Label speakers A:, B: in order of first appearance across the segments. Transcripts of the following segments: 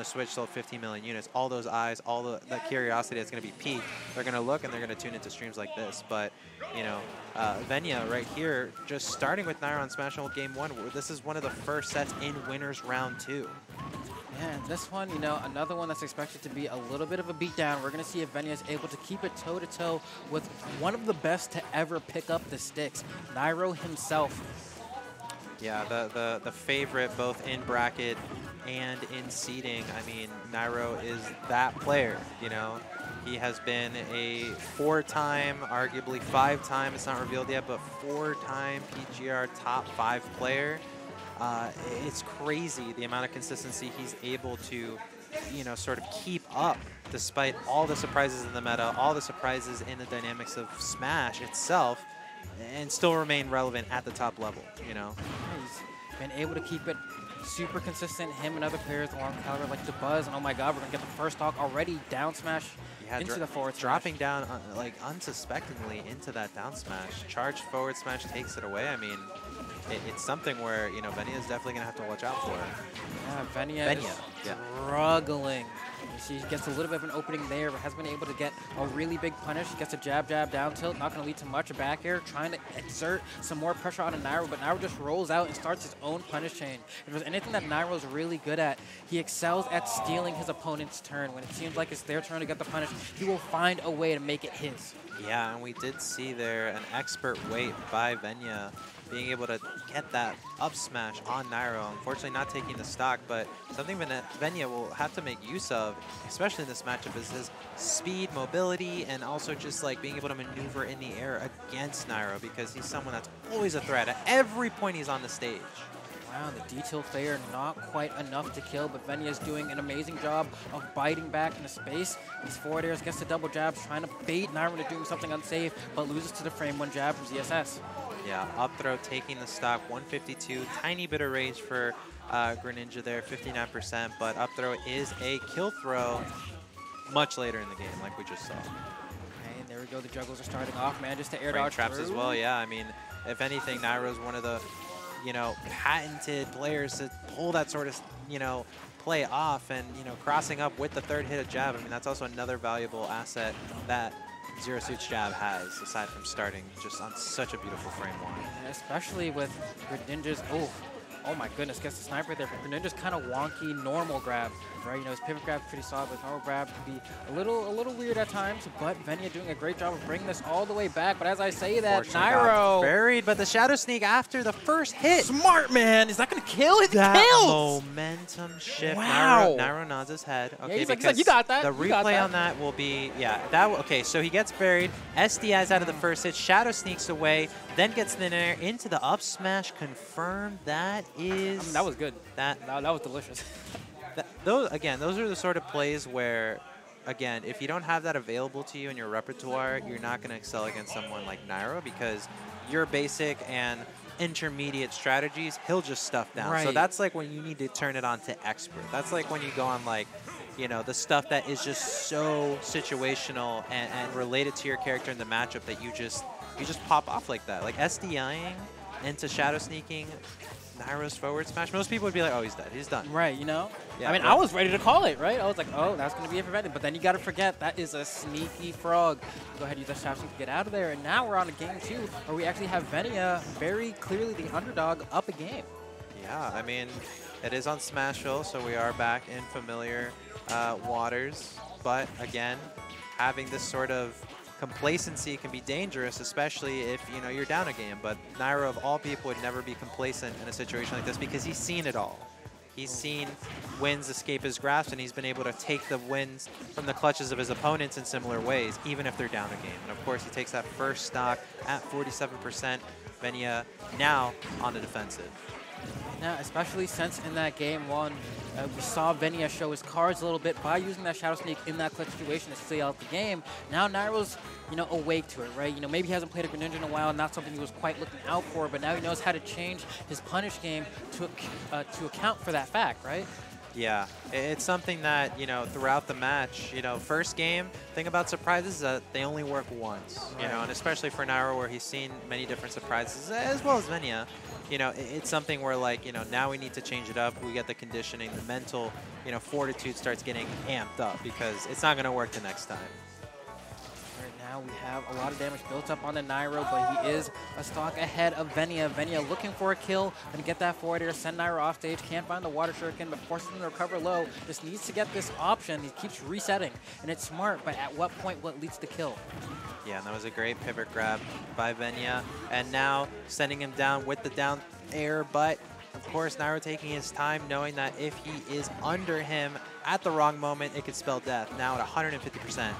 A: the Switch sold 15 million units, all those eyes, all the curiosity that's going to be piqued, they're going to look and they're going to tune into streams like this. But, you know, Venia right here, just starting with Nairo on Smash Ult Game 1, this is one of the first sets in Winners Round 2.
B: Yeah, and this one, you know, another one that's expected to be a little bit of a beatdown. We're going to see if Venia is able to keep it toe-to-toe with one of the best to ever pick up the sticks, Nairo himself.
A: Yeah, the favorite both in bracket and in seeding. I mean, Nairo is that player, you know. He has been a 4-time, arguably 5-time, it's not revealed yet, but 4-time PGR top 5 player. It's crazy the amount of consistency he's able to, you know, sort of keep up despite all the surprises in the meta, all the surprises in the dynamics of Smash itself, and still remain relevant at the top level, you know.
B: He's been able to keep it super consistent. Him and other players along caliber like the Buzz, and oh my god, we're going to get the first stock already down smash into the forward smash.
A: Dropping down, like, unsuspectingly into that down smash. Charged forward smash takes it away. I mean, it's something where, you know, Venia is definitely going to have to watch out for.
B: Yeah, Venia is struggling. She gets a little bit of an opening there, but has been able to get a really big punish. She gets a jab, down tilt, not going to lead to much. A back air, trying to exert some more pressure on a Nairo, but Nairo just rolls out and starts his own punish chain. If there's anything that Nairo's really good at, he excels at stealing his opponent's turn. When it seems like it's their turn to get the punish, he will find a way to make it his. Yeah,
A: and we did see there an expert wait by Venia, being able to get that up smash on Nairo. Unfortunately not taking the stock, but something Venia will have to make use of, especially in this matchup, is his speed, mobility, and also just like being able to maneuver in the air against Nairo, because he's someone that's always a threat at every point he's on the stage.
B: Wow, the detail fair not quite enough to kill, but Venia's doing an amazing job of biting back into space. These forward airs, gets the double jabs, trying to bait Nairo into doing something unsafe, but loses to the frame one jab from ZSS.
A: Yeah, up throw taking the stock, 152. Tiny bit of rage for Greninja there, 59%, but up throw is a kill throw much later in the game, like we just saw.
B: Okay, and there we go. The juggles are starting off, man, just to air dodge
A: traps as well. Yeah, I mean, if anything, Nairo's one of the, you know, patented players to pull that sort of, you know, play off, and, you know, crossing up with the third hit of jab. I mean, that's also another valuable asset that Zero Suit's jab has, aside from starting just on such a beautiful frame one.
B: And especially with Greninja's, oh my goodness, gets the sniper there. But Greninja's kind of wonky normal grab, right? You know, his pivot grab's pretty solid, but normal grab can be a little weird at times. But Venia doing a great job of bringing this all the way back. But as I say that, Nairo
A: buried, but the Shadow Sneak after the first hit.
B: Smart, man. Is that going to kill? It
A: that
B: kills.
A: Momentum shift.
B: Wow.
A: Nairo nods his head. Okay,
B: yeah, he's like, you got that.
A: The replay on that will be, okay, so he gets buried. SDI's out of the first hit. Shadow sneaks away, then gets the air into the up smash. Confirmed. That is...
B: I mean, that was good. That was delicious.
A: Those are the sort of plays where, again, if you don't have that available to you in your repertoire, you're not going to excel against someone like Nairo, because your basic and intermediate strategies, he'll just stuff down.
B: Right.
A: So that's like when you need to turn it on to expert. That's like when you go on, like, you know, the stuff that is just so situational and related to your character in the matchup that you just pop off like that. Like SDIing into shadow sneaking Nairo's forward smash. Most people would be like, oh, he's dead. He's done.
B: Right, you know?
A: Yeah,
B: I mean, I was ready to call it, right? I was like, oh, that's going to be it for Venia. But then you got to forget, that is a sneaky frog. Go ahead and use that shadow sneak to get out of there. And now we're on a game 2 where we actually have Venia very clearly the underdog up a game.
A: Yeah, I mean, it is on Smashville, so we are back in familiar waters. But again, having this sort of complacency can be dangerous, especially if, you know, you're down a game. But Nairo, of all people, would never be complacent in a situation like this because he's seen it all. He's seen wins escape his grasp, and he's been able to take the wins from the clutches of his opponents in similar ways, even if they're down a game. And of course, he takes that first stock at 47%. Venia now on the defensive.
B: Now, especially since in that game 1, we saw Venia show his cards a little bit by using that Shadow Sneak in that clutch situation to stay out the game. Now Nairo's, you know, awake to it, right? You know, maybe he hasn't played a Greninja in a while, not something he was quite looking out for, but now he knows how to change his punish game to account for that fact, right?
A: Yeah, it's something that, you know, throughout the match, you know, first game, thing about surprises is that they only work once, you know, and especially for Nairo where he's seen many different surprises, as well as Venia, you know, it's something where, like, you know, now we need to change it up. We get the conditioning, the mental, you know, fortitude starts getting amped up because it's not going to work the next time.
B: Right now we have a lot of damage built up on the Nairo, but he is a stock ahead of Venia. Venia looking for a kill and get that forward air, send Nairo off stage, can't find the water shuriken, but forces him to recover low. Just needs to get this option. He keeps resetting, and it's smart, but at what point what leads to kill?
A: Yeah, and that was a great pivot grab by Venia, and now sending him down with the down air, but of course Nairo taking his time, knowing that if he is under him at the wrong moment, it could spell death. Now at 150%.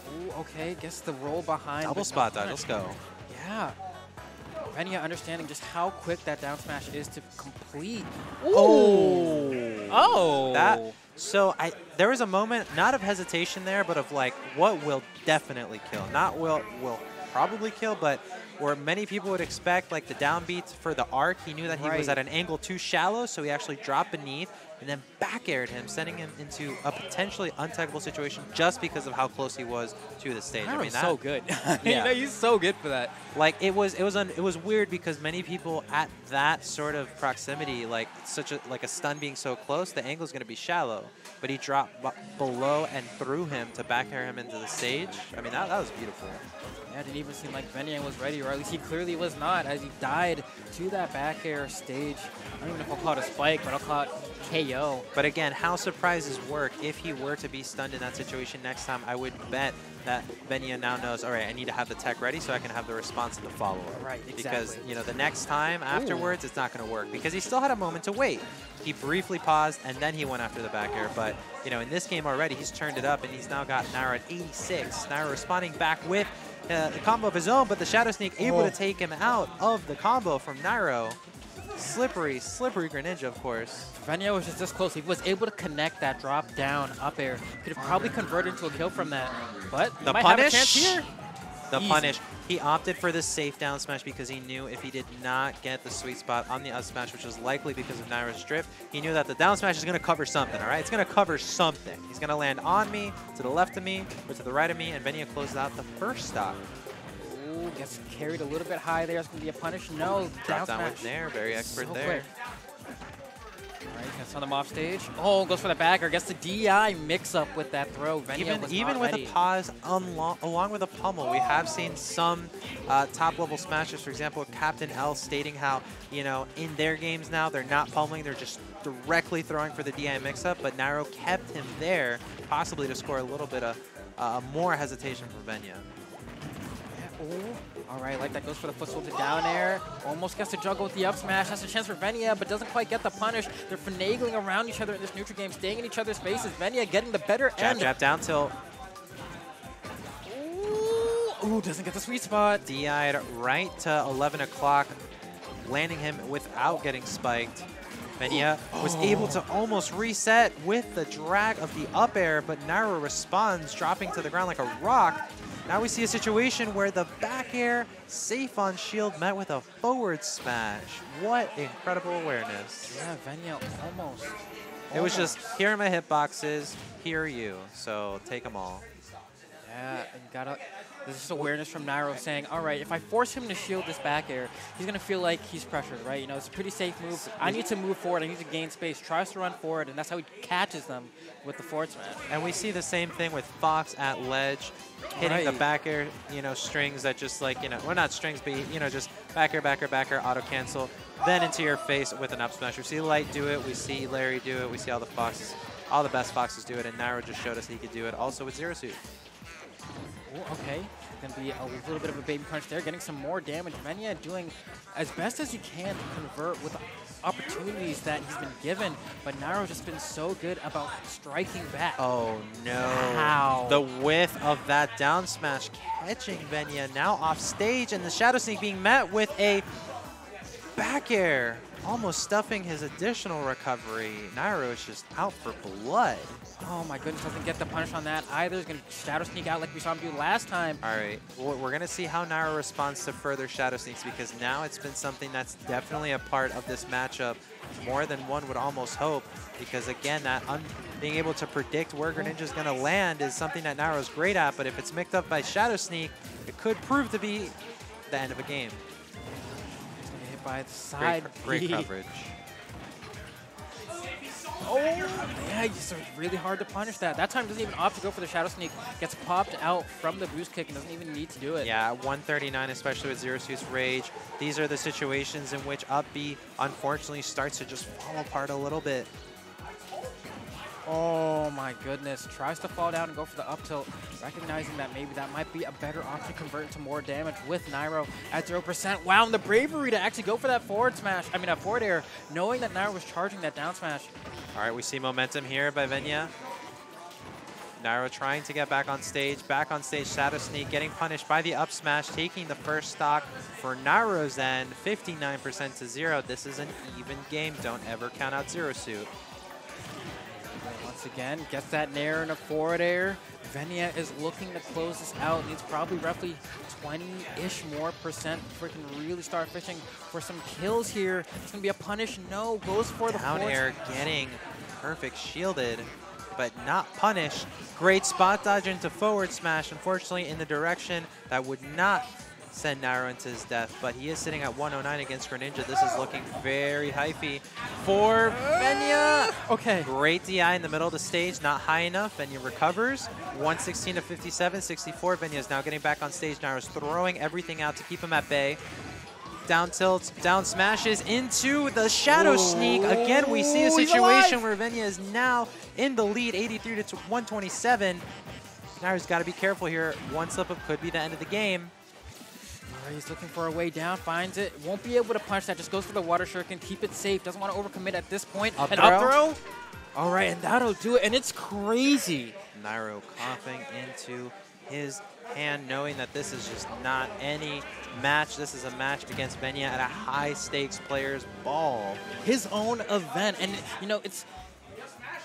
B: Ooh, okay, guess the roll behind.
A: Double spot dodge, let's go.
B: Yeah. Venia understanding just how quick that down smash is to complete. Ooh.
A: Oh! So there was a moment, not of hesitation there, but of like, what will definitely kill? Not will probably kill, but where many people would expect like the down beats for the arc. He knew that he was at an angle too shallow, so he actually dropped beneath and then back aired him, sending him into a potentially untechable situation just because of how close he was to the stage.
B: I mean, so good.
A: Yeah.
B: You know, he's so good for that.
A: Like it was weird because many people at that sort of proximity, like a stun being so close, the angle is going to be shallow. But he dropped below and threw him to back air him into the stage. I mean, that was beautiful.
B: Yeah, it didn't even seem like Venia was ready, or at least he clearly was not, as he died to that back air stage. I don't even know if I'll call it a spike, but I'll call it KO.
A: But again, how surprises work. If he were to be stunned in that situation next time, I would bet that Venia now knows, all right, I need to have the tech ready so I can have the response to the follow-up.
B: Right, exactly.
A: Because, you know, the next time afterwards, it's not going to work because he still had a moment to wait. He briefly paused, and then he went after the back air. But, you know, in this game already, he's turned it up, and he's now got Nairo at 86. Nairo responding back with the combo of his own, but the Shadow Sneak able to take him out of the combo from Nairo. Slippery, slippery Greninja, of course.
B: Venia was just this close. He was able to connect that drop down up air. Could have probably converted into a kill from that. But
A: the
B: might
A: punish
B: have a chance here.
A: The punish. He opted for the safe down smash because he knew if he did not get the sweet spot on the up smash, which was likely because of Nairo's drift, he knew that the down smash is going to cover something, all right? It's going to cover something. He's going to land on me, to the left of me, or to the right of me, and Venia closes out the first stock.
B: Ooh, gets carried a little bit high there. It's going to be a punish. No, down
A: down
B: smash.
A: with Nair, very expert
B: So
A: there.
B: quick. All right, gonna send them off stage. Oh, goes for the backer. Gets the DI mix-up with that throw. Venia was
A: Even
B: not
A: with
B: ready.
A: a pause along with a pummel, we have seen some top-level smashers. For example, Captain L stating how, you know, in their games now, they're not pummeling. They're just directly throwing for the DI mix-up. But Nairo kept him there, possibly to score a little bit of more hesitation for Venia.
B: Ooh. All right, like that goes for the footstool to down air. Almost gets to juggle with the up smash. Has a chance for Venia, but doesn't quite get the punish. They're finagling around each other in this neutral game, staying in each other's faces. Venia getting the better end.
A: Jab down tilt.
B: Ooh, doesn't get the sweet spot.
A: DI'd right to 11 o'clock, landing him without getting spiked. Venia was able to almost reset with the drag of the up air, but Nairo responds, dropping to the ground like a rock. Now we see a situation where the back air, safe on shield, met with a forward smash. What incredible awareness.
B: Yeah, Venia almost.
A: It was just, here are my hitboxes, here are you. So take them all.
B: Yeah, and this is awareness from Nairo saying, all right, if I force him to shield this back air, he's going to feel like he's pressured, right? You know, it's a pretty safe move. I need to move forward. I need to gain space. Tries to run forward, and that's how he catches them with the forward smash.
A: And we see the same thing with Fox at ledge, hitting the back air, you know, strings that just like, you know, well, not strings, but, you know, just back air, auto cancel, then into your face with an up smash. We see Light do it. We see Larry do it. We see all the Foxes, all the best Foxes do it, and Nairo just showed us he could do it also with Zero Suit.
B: Ooh, okay, going to be a little bit of a baby punch there, getting some more damage. Venia doing as best as he can to convert with the opportunities that he's been given, but Nairo's just been so good about striking back.
A: Oh no.
B: Wow.
A: The width of that down smash catching Venia now off stage, and the Shadow Sneak being met with a back air, almost stuffing his additional recovery. Nairo is just out for blood.
B: Oh my goodness, doesn't get the punish on that either. He's going to Shadow Sneak out like we saw him do last time.
A: All right, well, we're going to see how Nairo responds to further Shadow Sneaks, because now it's been something that's definitely a part of this matchup more than one would almost hope, because again, that being able to predict where Greninja's going to land is something that Nairo's great at, but if it's mixed up by Shadow Sneak, it could prove to be the end of a game.
B: He's going to hit by the side.
A: Great coverage.
B: Oh, yeah, it's really hard to punish that. That time doesn't even opt to go for the Shadow Sneak. Gets popped out from the boost kick and doesn't even need to do it.
A: Yeah, 139, especially with Zero Suit's Rage. These are the situations in which up B, unfortunately, starts to just fall apart a little bit.
B: Oh my goodness, tries to fall down and go for the up tilt, recognizing that maybe that might be a better option to convert into more damage with Nairo at 0%. Wow, and the bravery to actually go for that forward smash, that forward air, knowing that Nairo was charging that down smash.
A: All right, we see momentum here by Venia. Nairo trying to get back on stage, Shadow Sneak, getting punished by the up smash, taking the first stock for Nairo's end, 59% to 0. This is an even game, don't ever count out Zero Suit.
B: Once again, gets that Nair in a forward air. Venia is looking to close this out. Needs probably roughly 20-ish more percent before he can really start fishing for some kills here. It's going to be a punish. No, goes for the
A: down air, getting perfect shielded, but not punished. Great spot dodge into forward smash. Unfortunately, in the direction that would not send Nairo into his death, but he is sitting at 109 against Greninja. This is looking very hyphy for Venia.
B: Okay.
A: Great DI in the middle of the stage, not high enough. Venia recovers. 116 to 57, 64. Venia is now getting back on stage. Nairo's throwing everything out to keep him at bay. Down tilts, down smashes into the Shadow Sneak. Again, we see a situation where Venia is now in the lead, 83 to 127. Nairo's got to be careful here. One slip up could be the end of the game.
B: He's looking for a way down, finds it, won't be able to punch that, just goes for the water shuriken, keep it safe, doesn't want to overcommit at this point.
A: Up
B: throw? All right, and that'll do it, and it's crazy.
A: Nairo coughing into his hand, knowing that this is just not any match. This is a match against Venia at a high-stakes player's ball.
B: His own event, and it's...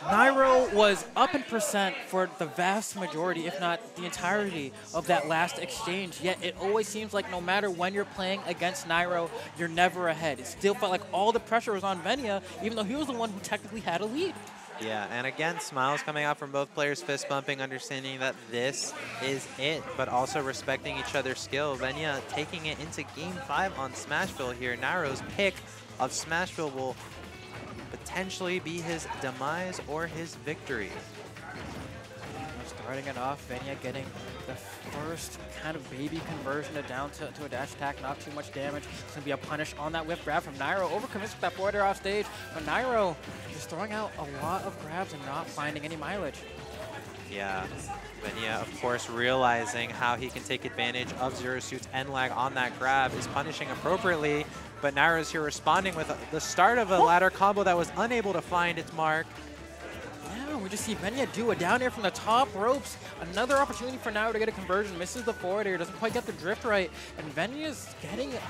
B: Nairo was up in percent for the vast majority, if not the entirety, of that last exchange. Yet it always seems like no matter when you're playing against Nairo, you're never ahead. It still felt like all the pressure was on Venia, even though he was the one who technically had a lead.
A: Yeah, and again, smiles coming out from both players, fist bumping, understanding that this is it, but also respecting each other's skill. Venia taking it into Game 5 on Smashville here. Nairo's pick of Smashville will potentially be his demise or his victory.
B: Starting it off, Venia getting the first kind of baby conversion to down to a dash attack, not too much damage. It's going to be a punish on that whip grab from Nairo. Overcommits with that forward air off stage, but Nairo is throwing out a lot of grabs and not finding any mileage.
A: Yeah, Venia, of course, realizing how he can take advantage of Zero Suit's end lag on that grab, is punishing appropriately, but Nairo's here responding with the start of a ladder combo that was unable to find its mark.
B: Yeah, we just see Venia do a down air from the top ropes. Another opportunity for Nairo to get a conversion. Misses the forward air, doesn't quite get the drift right, and Venia's getting it.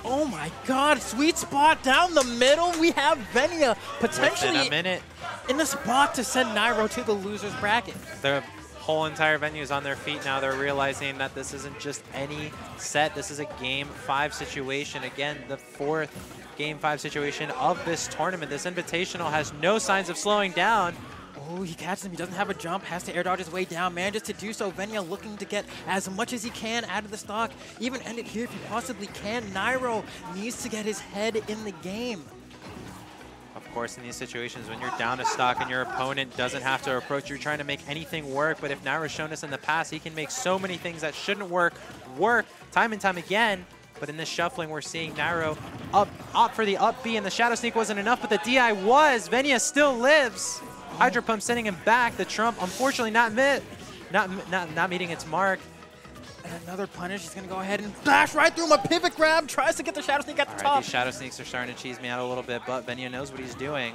B: Oh my god, sweet spot down the middle. We have Venia potentially
A: within a minute
B: in the spot to send Nairo to the loser's bracket.
A: The whole entire venue is on their feet now. They're realizing that this isn't just any set. This is a Game 5 situation. Again, the fourth Game 5 situation of this tournament. This invitational has no signs of slowing down.
B: Oh, he catches him. He doesn't have a jump. Has to air dodge his way down. Manages to do so. Venia looking to get as much as he can out of the stock. Even end it here if he possibly can. Nairo needs to get his head in the game.
A: Of course, in these situations, when you're down a stock and your opponent doesn't have to approach, you're trying to make anything work. But if Nairo's shown us in the past, he can make so many things that shouldn't work time and time again. But in this shuffling, we're seeing Nairo opt for the up B, and the Shadow Sneak wasn't enough, but the DI was. Venia still lives. Hydro Pump sending him back. The Trump, unfortunately, not meeting its mark.
B: And another punish. He's going to go ahead and bash right through him. A pivot grab. Tries to get the Shadow Sneak at the top.
A: These Shadow Sneaks are starting to cheese me out a little bit, but Venia knows what he's doing.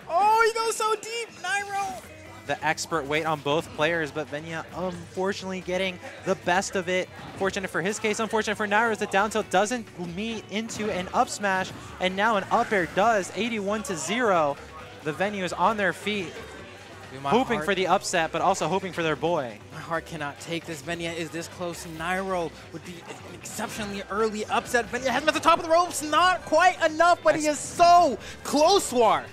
B: Oh, he goes so deep. Nairo
A: the expert weight on both players, but Venia unfortunately getting the best of it. Fortunate for his case, unfortunate for Nairo, the down tilt doesn't meet into an up smash, and now an up air does, 81-0. The Venia is on their feet, hoping for the upset, but also hoping for their boy.
B: My heart cannot take this. Venia is this close. Nairo would be an exceptionally early upset. Venia has him at the top of the ropes. Not quite enough, but he is so close, War.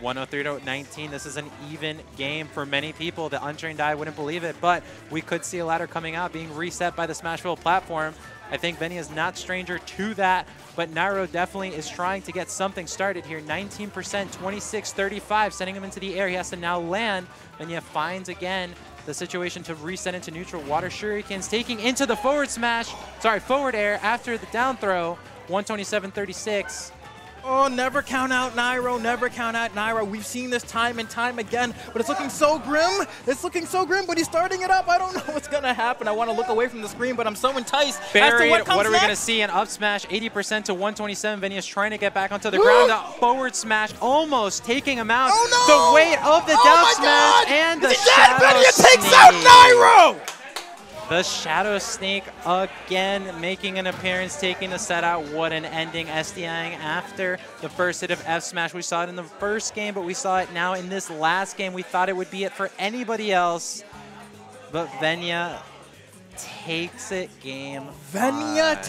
A: 103-19. This is an even game for many people. The untrained eye wouldn't believe it, but we could see a ladder coming out, being reset by the Smashville platform. I think Venia is not stranger to that, but Nairo definitely is trying to get something started here. 19%, 26-35, sending him into the air. He has to now land. Venia finds again the situation to reset into neutral. Water shurikens taking into the forward air after the down throw. 127-36.
B: Oh, never count out Nairo, never count out Nairo. We've seen this time and time again, but it's looking so grim. It's looking so grim, but he's starting it up. I don't know what's going to happen. I want to look away from the screen, but I'm so enticed.
A: Buried,
B: as to
A: what are we going to see? An up smash, 80% to 127. Venia's trying to get back onto the ground. A forward smash, almost taking him out.
B: Oh, no!
A: The weight of the down smash and the shadow
B: Venia
A: sneak.
B: takes out Nairo!
A: The Shadow Snake again making an appearance, taking the set out. What an ending. SDIing after the first hit of F Smash. We saw it in the first game, but we saw it now in this last game. We thought it would be it for anybody else, but Venia takes it game 5.